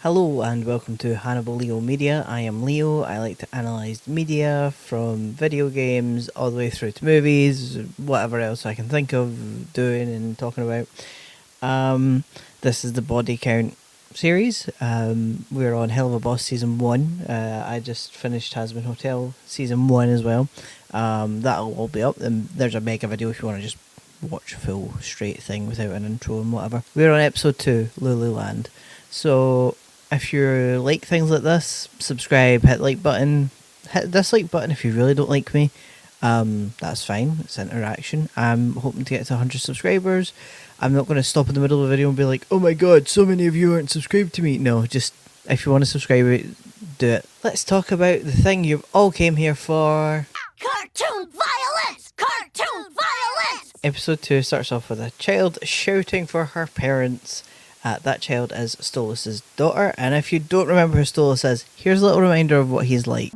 Hello and welcome to Hannibal Leo Media. I am Leo. I like to analyse media from video games all the way through to movies, whatever else I can think of doing and talking about. This is the Body Count series. We're on Helluva Boss Season 1. I just finished Hazbin Hotel Season 1 as well. That'll all be up. And there's a mega video if you want to just watch a full straight thing without an intro and whatever. We're on Episode 2, Loo Loo Land. So if you like things like this, subscribe, hit like button, hit the dislike button if you really don't like me. That's fine, it's interaction. I'm hoping to get to 100 subscribers. I'm not going to stop in the middle of the video and be like, oh my god, so many of you aren't subscribed to me. No, just if you want to subscribe, do it. Let's talk about the thing you all came here for. Cartoon violence! Cartoon violence! Episode 2 starts off with a child shouting for her parents. That child is Stolas' daughter, and if you don't remember who Stolas is, here's a little reminder of what he's like.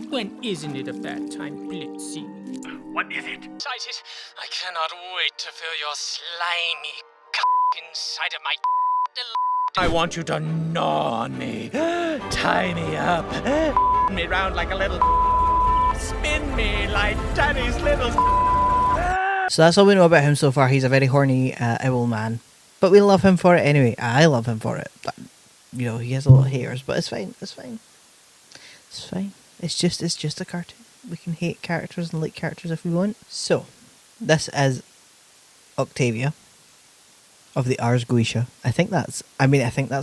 When isn't it about time, Blitzy? What is it? Excited! I cannot wait to feel your slimy inside of my I want you to gnaw on me, tie me up, me round like a little spin me like Daddy's little So that's all we know about him so far. He's a very horny, owl man. But we love him for it anyway. I love him for it. But, you know, he has a lot of haters, but it's fine. It's fine. It's fine. It's just a cartoon. We can hate characters and like characters if we want. So, this is Octavia of the Ars Goetia. I think that's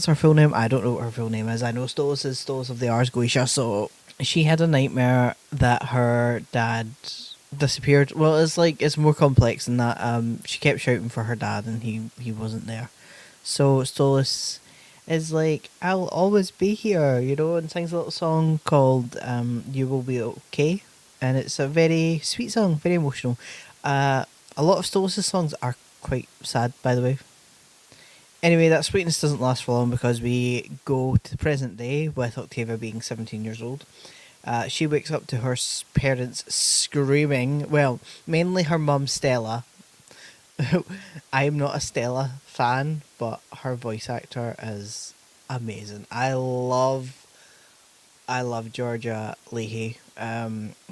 her full name. I don't know what her full name is. I know Stolas is Stolas of the Ars Goetia. So, she had a nightmare that her dad disappeared. Well, it's more complex than that. She kept shouting for her dad and he wasn't there. So Stolas is like, I'll always be here, you know, and sings a little song called You Will Be Okay. And it's a very sweet song, very emotional. A lot of Stolas' songs are quite sad, by the way. Anyway, that sweetness doesn't last for long because we go to the present day with Octavia being 17 years old. She wakes up to her parents screaming. Well, mainly her mum, Stella. I'm not a Stella fan, but her voice actor is amazing. I love Georgia Leahy.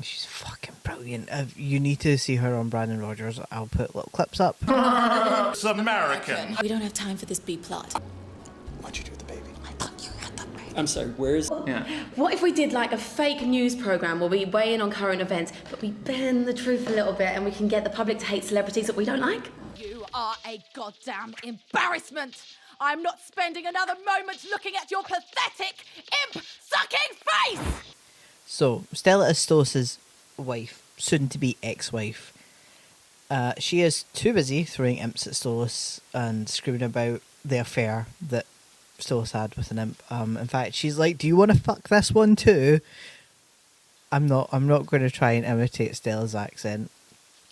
She's fucking brilliant. You need to see her on Brandon Rogers. I'll put little clips up. It's American. We don't have time for this B plot. What'd you do with the baby? I thought you had the baby. I'm sorry, where's... Yeah. What if we did like a fake news programme where we weigh in on current events, but we bend the truth a little bit and we can get the public to hate celebrities that we don't like? You are a goddamn embarrassment. I'm not spending another moment looking at your pathetic, imp-sucking face! So, Stella is Stolas' wife, soon-to-be ex-wife. She is too busy throwing imps at Stolas and screaming about the affair that Stolas had with an imp. In fact, she's like, do you want to fuck this one too? I'm not going to try and imitate Stella's accent.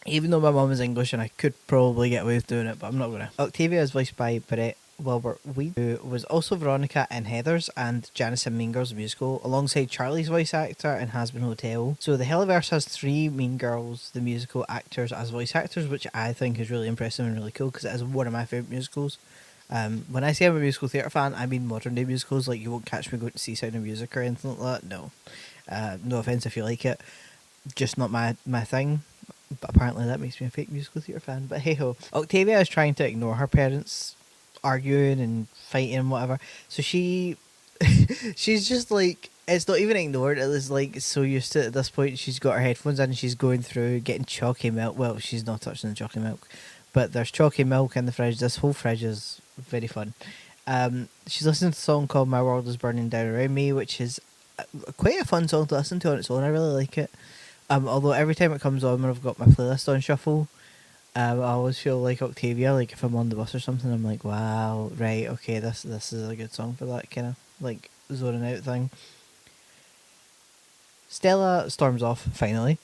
Even though my mum is English and I could probably get away with doing it, but I'm not going to. Octavia is voiced by Brett Wilbert-Weed, who was also Veronica in Heathers and Janice in Mean Girls the Musical, alongside Charlie's voice actor in Hazbin Hotel. So the Helluverse has 3 Mean Girls the Musical actors as voice actors, which I think is really impressive and really cool because it is one of my favourite musicals. When I say I'm a musical theatre fan, I mean modern day musicals. Like, you won't catch me going to see Sound of Music or anything like that. No. No offence if you like it. Just not my thing. But apparently that makes me a fake musical theatre fan. But hey ho. Octavia is trying to ignore her parents arguing and fighting and whatever. So she's just like, it's not even ignored. It is like so used to it at this point. She's got her headphones in and she's going through getting chalky milk. Well, she's not touching the chalky milk. But there's chalky milk in the fridge. This whole fridge is very fun. She's listening to a song called My World is Burning Down Around Me, which is quite a fun song to listen to on its own. I really like it. Although every time it comes on when I've got my playlist on shuffle, I always feel like Octavia, like if I'm on the bus or something, I'm like, wow, right, okay, this is a good song for that kind of like zoning out thing. Stella storms off, finally.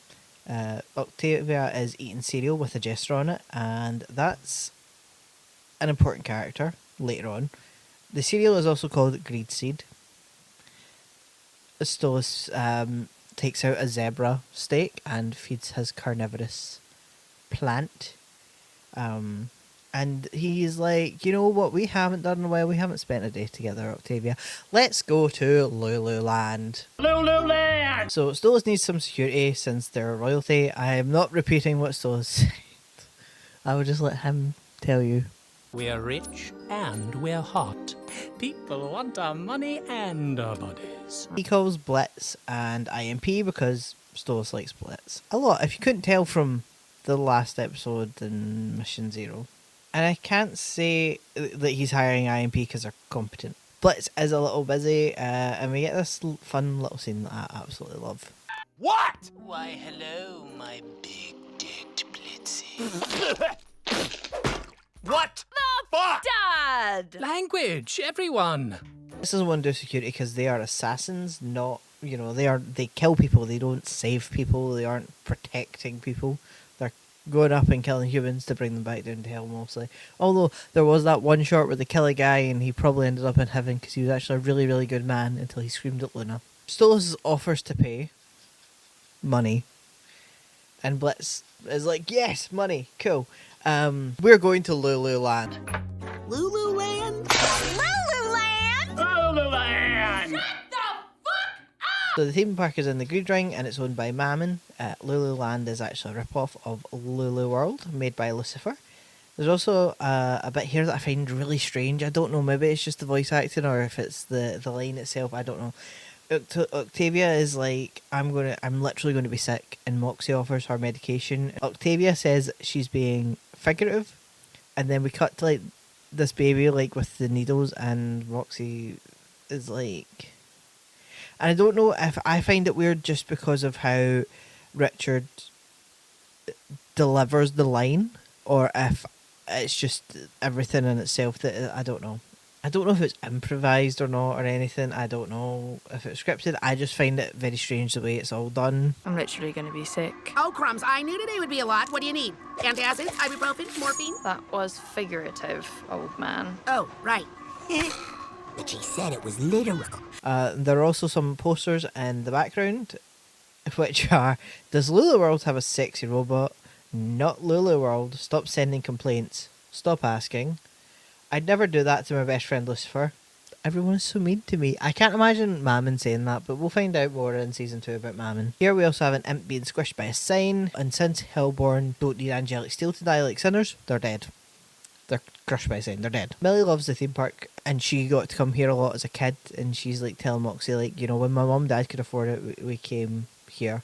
Octavia is eating cereal with a jester on it, and that's an important character later on. The cereal is also called Greed Seed. Stolas takes out a zebra steak and feeds his carnivorous plant. And And he's like, you know what we haven't done in a while? We haven't spent a day together, Octavia. Let's go to Loo Loo Land. Loo Loo Land! So Stolas needs some security since they're royalty. I am not repeating what Stolas said. I will just let him tell you. We're rich and we're hot. People want our money and our bodies. He calls Blitz and I.M.P because Stolas likes Blitz a lot. If you couldn't tell from the last episode in Mission Zero. And I can't say that he's hiring I.M.P because they're competent. Blitz is a little busy, and we get this fun little scene that I absolutely love. What? Why, hello, my big dick Blitzy. What? Fuck! Dad! Language, everyone. This doesn't want to do security because they are assassins, not, they kill people, they don't save people, they aren't protecting people. They're going up and killing humans to bring them back down to hell mostly. Although there was that one shot where they kill a guy and he probably ended up in heaven because he was actually a really, really good man until he screamed at Luna. Stolas offers to pay money and Blitz is like, yes, money, cool. We're going to Loo Loo Land. Loo Loo Land? Loo Loo Land? Loo Loo Land! So the theme park is in the Greed Ring and it's owned by Mammon. Loo Loo Land is actually a rip-off of Loo Loo World, made by Lucifer. There's also a bit here that I find really strange. I don't know, maybe it's just the voice acting or if it's the line itself, I don't know. Octavia is like, I'm literally going to be sick, and Moxie offers her medication. Octavia says she's being figurative, and then we cut to like this baby like with the needles, and Moxie is like, and I don't know if I find it weird just because of how Richard delivers the line, or if it's just everything in itself that I don't know. I don't know if it's improvised or not or anything. I don't know if it's scripted. I just find it very strange the way it's all done. I'm literally going to be sick. Oh, crumbs. I knew today would be a lot. What do you need? Antacids, ibuprofen, morphine? That was figurative, old man. Oh, right. But she said it was literal. There are also some posters in the background, which are, does Lulu World have a sexy robot? Not Lulu World. Stop sending complaints. Stop asking. I'd never do that to my best friend Lucifer. Everyone is so mean to me. I can't imagine Mammon saying that, but we'll find out more in season 2 about Mammon. Here we also have an imp being squished by a sign, and since Hellborn don't need angelic steel to die like sinners, they're dead. They're crushed by a sign, they're dead. Millie loves the theme park, and she got to come here a lot as a kid, and she's like telling Moxie, like, when my mum and dad could afford it, we came here.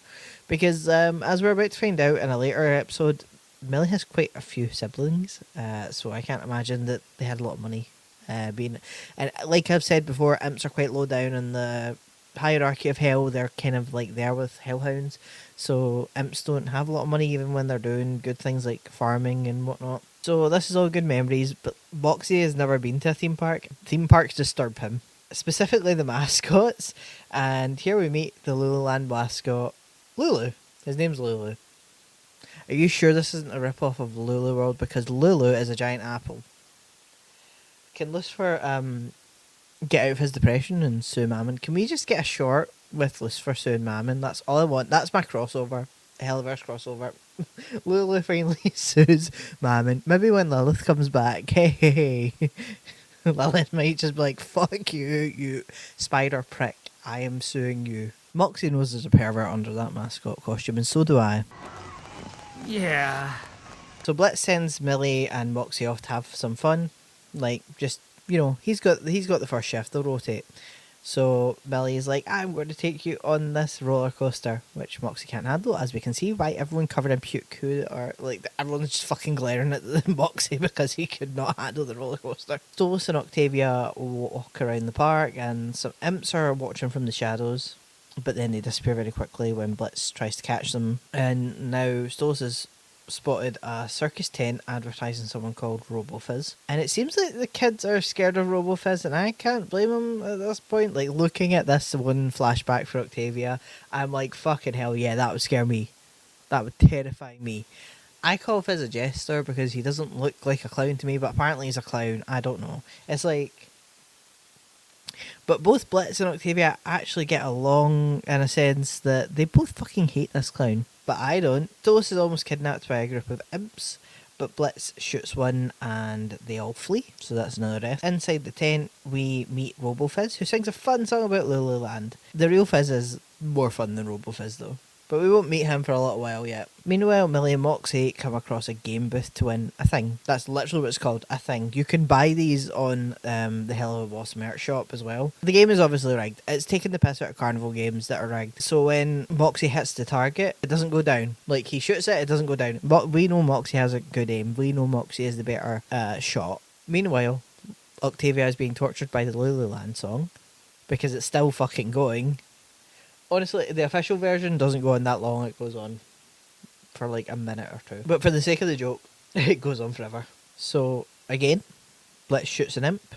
Because, as we're about to find out in a later episode, Millie has quite a few siblings, so I can't imagine that they had a lot of money. And like I've said before, imps are quite low down in the hierarchy of hell. They're kind of like there with hellhounds, so imps don't have a lot of money even when they're doing good things like farming and whatnot. So this is all good memories, but Moxie has never been to a theme park. Theme parks disturb him, specifically the mascots, and here we meet the Loo Loo Land mascot, Lulu. His name's Lulu. Are you sure this isn't a rip-off of Lulu World? Because Lulu is a giant apple. Can Lucifer get out of his depression and sue Mammon? Can we just get a short with Lucifer suing Mammon? That's all I want. That's my crossover. Helluva's crossover. Lulu finally sues Mammon. Maybe when Lilith comes back. Hey. Lilith might just be like, fuck you, you spider prick. I am suing you. Moxie knows there's a pervert under that mascot costume, and so do I. Yeah. So Blitz sends Millie and Moxie off to have some fun. Like, just, he's got the first shift, they'll rotate. So Millie's like, I'm going to take you on this roller coaster, which Moxie can't handle, as we can see by everyone covered in puke, everyone's just fucking glaring at the Moxie because he could not handle the roller coaster. Stolas and Octavia walk around the park, and some imps are watching from the shadows, but then they disappear very quickly when Blitz tries to catch them. And now Stolas has spotted a circus tent advertising someone called RoboFizz, and it seems like the kids are scared of RoboFizz, and I can't blame them at this point. Like, looking at this one flashback for Octavia, I'm like, fucking hell yeah, that would scare me. That would terrify me. I call Fizz a jester because he doesn't look like a clown to me, but apparently he's a clown. I don't know. It's like, but both Blitz and Octavia actually get along in a sense that they both fucking hate this clown. But I don't. Stolas is almost kidnapped by a group of imps, but Blitz shoots one and they all flee, so that's another death. Inside the tent, we meet RoboFizz, who sings a fun song about Loo Loo Land. The real Fizz is more fun than RoboFizz though, but we won't meet him for a little while yet. Meanwhile, Millie and Moxie come across a game booth to win a thing. That's literally what it's called, a thing. You can buy these on the Helluva Boss merch shop as well. The game is obviously rigged. It's taking the piss out of carnival games that are rigged. So when Moxie hits the target, it doesn't go down. Like, he shoots it, it doesn't go down. But we know Moxie has a good aim. We know Moxie is the better shot. Meanwhile, Octavia is being tortured by the Loo Loo Land song because it's still fucking going. Honestly, the official version doesn't go on that long. It goes on for like a minute or two. But for the sake of the joke, it goes on forever. So, again, Blitz shoots an imp,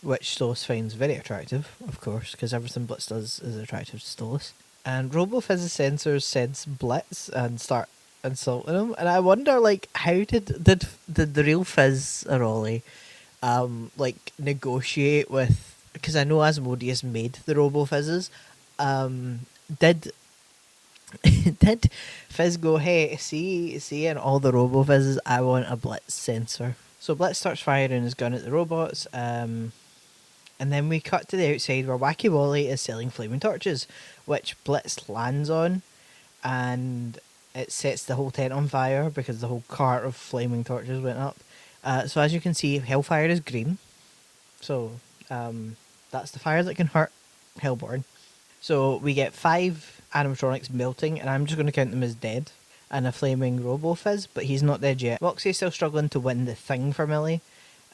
which Stolas finds very attractive, of course, because everything Blitz does is attractive to Stolas. And RoboFizz's sensors sense Blitz and start insulting him. And I wonder, like, how did the real Fizz or Ollie, like, negotiate with... Because I know Asmodeus made the RoboFizzes. Did Fizz go, hey, see in all the RoboFizzes, I want a Blitz sensor. So Blitz starts firing his gun at the robots, and then we cut to the outside where Wacky Wally is selling flaming torches, which Blitz lands on, and it sets the whole tent on fire because the whole cart of flaming torches went up. So as you can see, Hellfire is green, so that's the fire that can hurt Hellborn. So we get 5 animatronics melting, and I'm just going to count them as dead, and a flaming RoboFizz, but he's not dead yet. Moxie's still struggling to win the thing for Millie.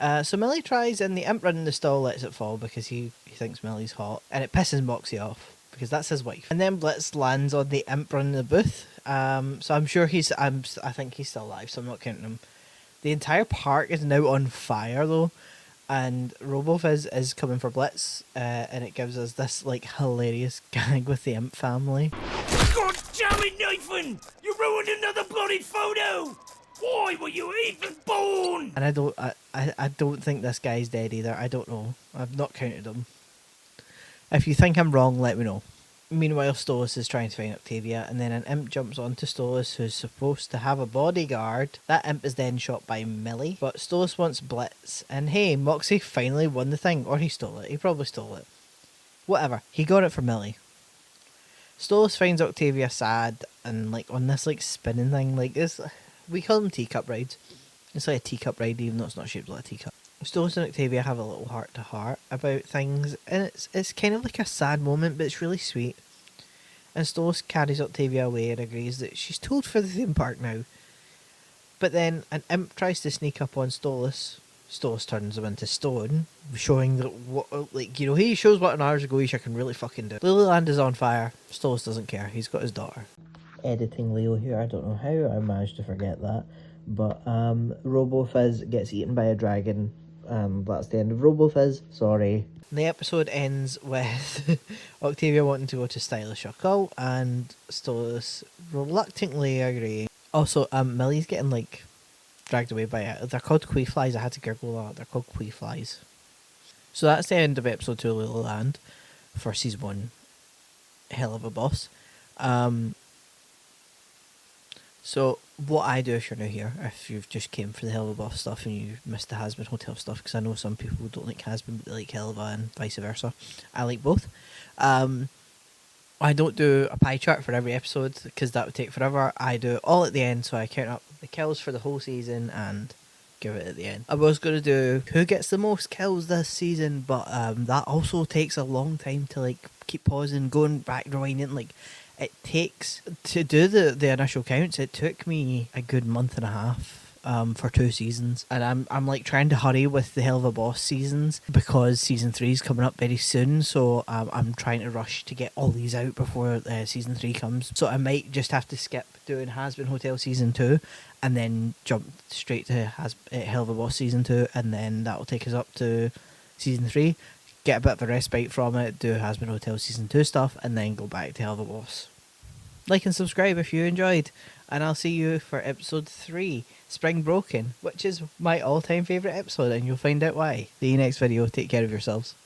So Millie tries, and the imp running the stall lets it fall because he thinks Millie's hot, and it pisses Moxie off because that's his wife. And then Blitz lands on the imp running the booth. So I'm sure I think he's still alive, so I'm not counting him. The entire park is now on fire though. And RoboFizz is coming for Blitz, and it gives us this like hilarious gag with the Imp family. God damn it, Nathan! You ruined another bloody photo! Why were you even born? And I don't think this guy's dead either. I don't know. I've not counted him. If you think I'm wrong, let me know. Meanwhile, Stolas is trying to find Octavia, and then an imp jumps onto Stolas, who's supposed to have a bodyguard. That imp is then shot by Millie, but Stolas wants Blitz, and hey, Moxie finally won the thing, or he stole it. He probably stole it. Whatever, he got it for Millie. Stolas finds Octavia sad, and like on this like spinning thing, like this, we call them teacup rides. It's like a teacup ride, even though it's not shaped like a teacup. Stolas and Octavia have a little heart-to-heart about things, and it's kind of like a sad moment, but it's really sweet. And Stolas carries Octavia away and agrees that she's told for the theme park now. But then an imp tries to sneak up on Stolas. Stolas turns him into stone, showing that he shows what an hours ago he can really fucking do. Loo Loo Land is on fire. Stolas doesn't care. He's got his daughter. Editing Leo here. I don't know how I managed to forget that. But RoboFizz gets eaten by a dragon. That's the end of RoboFizz. Sorry. The episode ends with Octavia wanting to go to Stylish Occult and Stolas reluctantly agreeing. Also, Millie's getting like dragged away by it. They're called quee flies. I had to Google that. They're called quee flies. So that's the end of episode 2 of Loo Loo Land for season 1. Helluva Boss. So what I do if you're new here, if you've just came for the Helluva Boss stuff and you missed the Has-Been Hotel stuff, because I know some people don't like Has-Been but they like Helluva and vice versa. I like both. I don't do a pie chart for every episode because that would take forever. I do it all at the end, so I count up the kills for the whole season and give it at the end. I was going to do who gets the most kills this season, but that also takes a long time to like keep pausing, going back, rewinding, like it takes to do the initial counts. It took me a good month and a half for 2 seasons, and I'm like trying to hurry with the Helluva Boss seasons because season 3 is coming up very soon. So I'm trying to rush to get all these out before season 3 comes. So I might just have to skip doing Has-Been Hotel season 2 and then jump straight to Helluva Boss season 2, and then that'll take us up to season 3. Get a bit of a respite from it, do Has-Been Hotel season 2 stuff, and then go back to Helluva Boss. Like and subscribe if you enjoyed, and I'll see you for episode 3, Spring Broken, which is my all-time favourite episode, and you'll find out why. See you next video. Take care of yourselves.